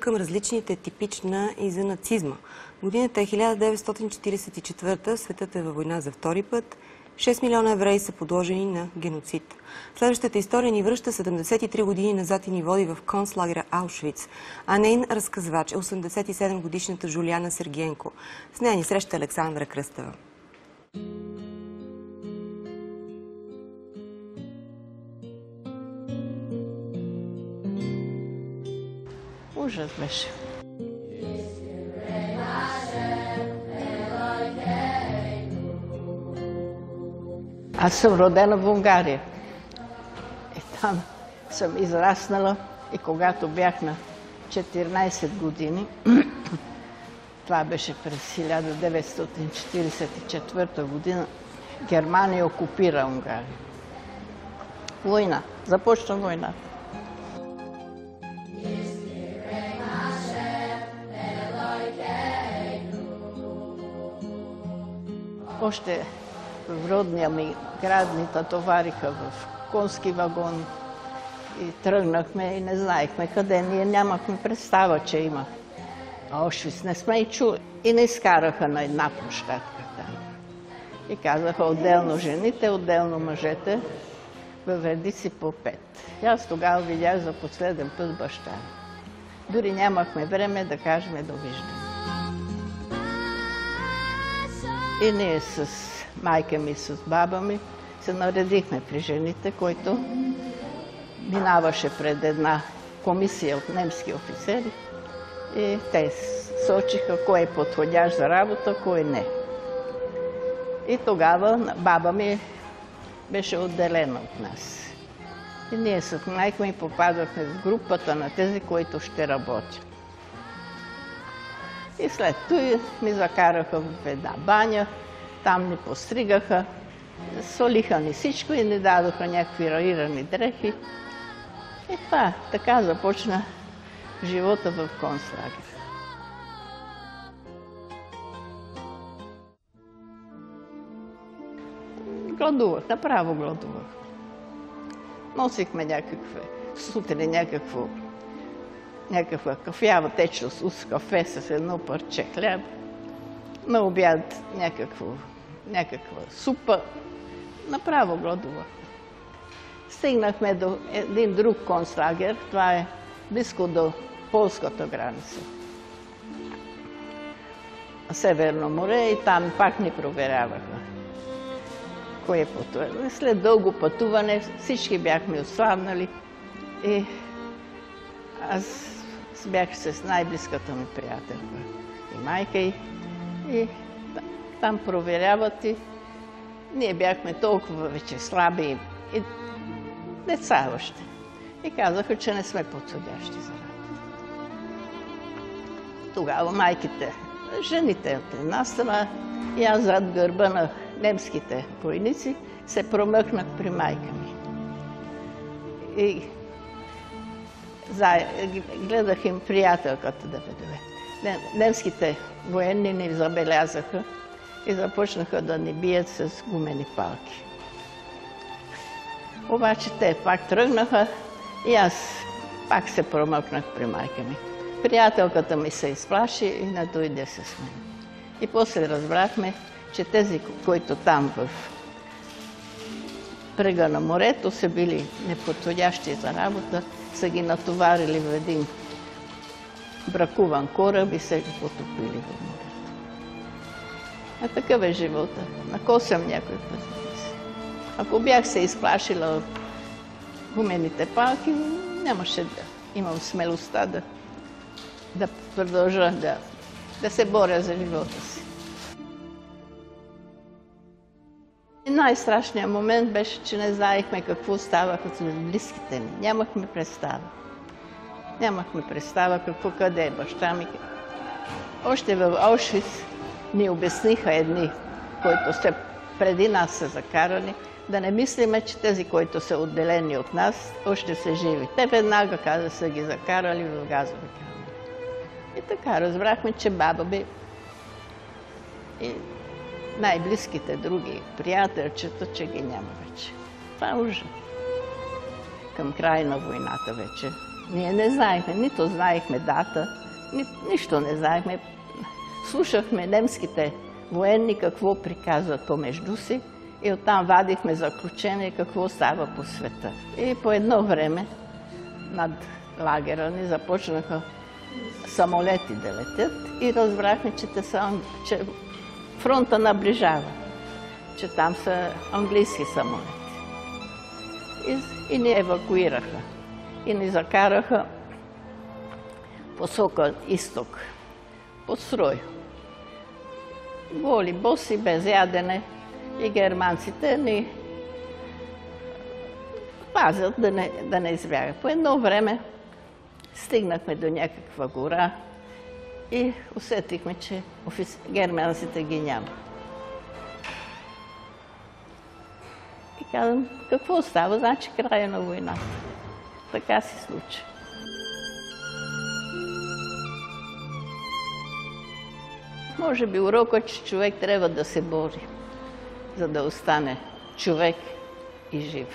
Към различните е типична и за нацизма. Годината е 1944, светът е във война за втори път, 6 милиона евреи са подложени на геноцид. Следващата история ни връща 73 години назад и ни води в концлагера Аушвиц, а нейн разказвач е 87-годишната Жулиана Сергиенко. С нея ни среща Александра Кръстева. Ужас беше. Аз съм родена в Унгария. И там съм израснала и когато бях на 14 години, това беше през 1944 година, Германия окупира Унгария. Война. Започна войната. Още в родния ми град ни товариха в конски вагон и тръгнахме и не знаехме къде. Ние нямахме представа, че има Аушвиц. Не сме и чули. И не изкараха на една площадка там. И казаха отделно жените, отделно мъжете, в редици по 5. И аз тогава видях за последен път баща ми. Дори нямахме време да кажем довиждане. И ние с майка ми, с баба ми се наредихме при жените, който минаваше пред една комисия от немски офицери и те сочиха кой е подходящ за работа, кой не. И тогава баба ми беше отделена от нас. И ние с майка ми попадахме в групата на тези, които ще работят. И след това ми закараха в една баня, там ни постригаха, солиха ни всичко и ни дадоха някакви райирани дрехи. И това, така започна живота в концлагер. Гладувах, направо гладувах. Носихме сутрин някаква кафява течност с кафе с едно парче хляб. На обяд някаква супа. Направо гладувах. Стигнахме до един друг концлагер. Това е близко до полската граница. Северно море и там пак ни проверяваха. Кое пътуване. След дълго пътуване всички бяхме ослабнали и аз бях с най-близката ми приятелка и майка й. И там проверяват и ние бяхме толкова вече слаби и деца още. И казаха, че не сме подходящи за работа. Тогава майките, жените от една страна и аз зад гърба на немските войници се промъкнах при майка ми. И гледах им приятелката да веде. Немските военни ни забелязаха и започнаха да ни бият с гумени палки. Обаче те пак тръгнаха и аз пак се промъкнах при майка ми. Приятелката ми се изплаши и не дойде с мен. И после разбрахме, че тези, които там в брега на морето са били неподходящи за работа, са ги натоварили в един бракуван кораб и са ги потопили в морето. А такъв е живота. Накосам някой път. Ако бях се изплашила от гумените палки, нямаше да имам смелостта да продължа да се боря за живота си. И най-страшният момент беше, че не знаехме какво става с близките ни. Нямахме представа. Нямахме представа къде е баща ми. Още в Аушвиц ни обясниха едни, които преди нас са закарани, да не мислиме, че тези, които са отделени от нас, още са живи. Те веднага каза, са ги закарали в газови камери. И така разбрахме, че баба би и най-близките други приятелчета, че ги няма вече. Това е ужас. Към края на войната вече Ние не знаехме, нито знаехме дата, нищо не знаехме. Слушахме немските военни какво приказват помежду си и оттам вадихме заключение какво става по света. И по едно време над лагера ни започнаха самолети да летят и разбрахме, че фронта наближава, че там са английски самолети. И ни евакуираха. И ни закараха посока изток, по строй. Голи, боси, без ядене и германците ни пазят да не избягат. По едно време стигнахме до някаква гора и усетихме, че германците ги няма. И казвам, какво става? Значи края на войната. Така се случи. Може би урокът, че човек трябва да се бори, за да остане човек и жив.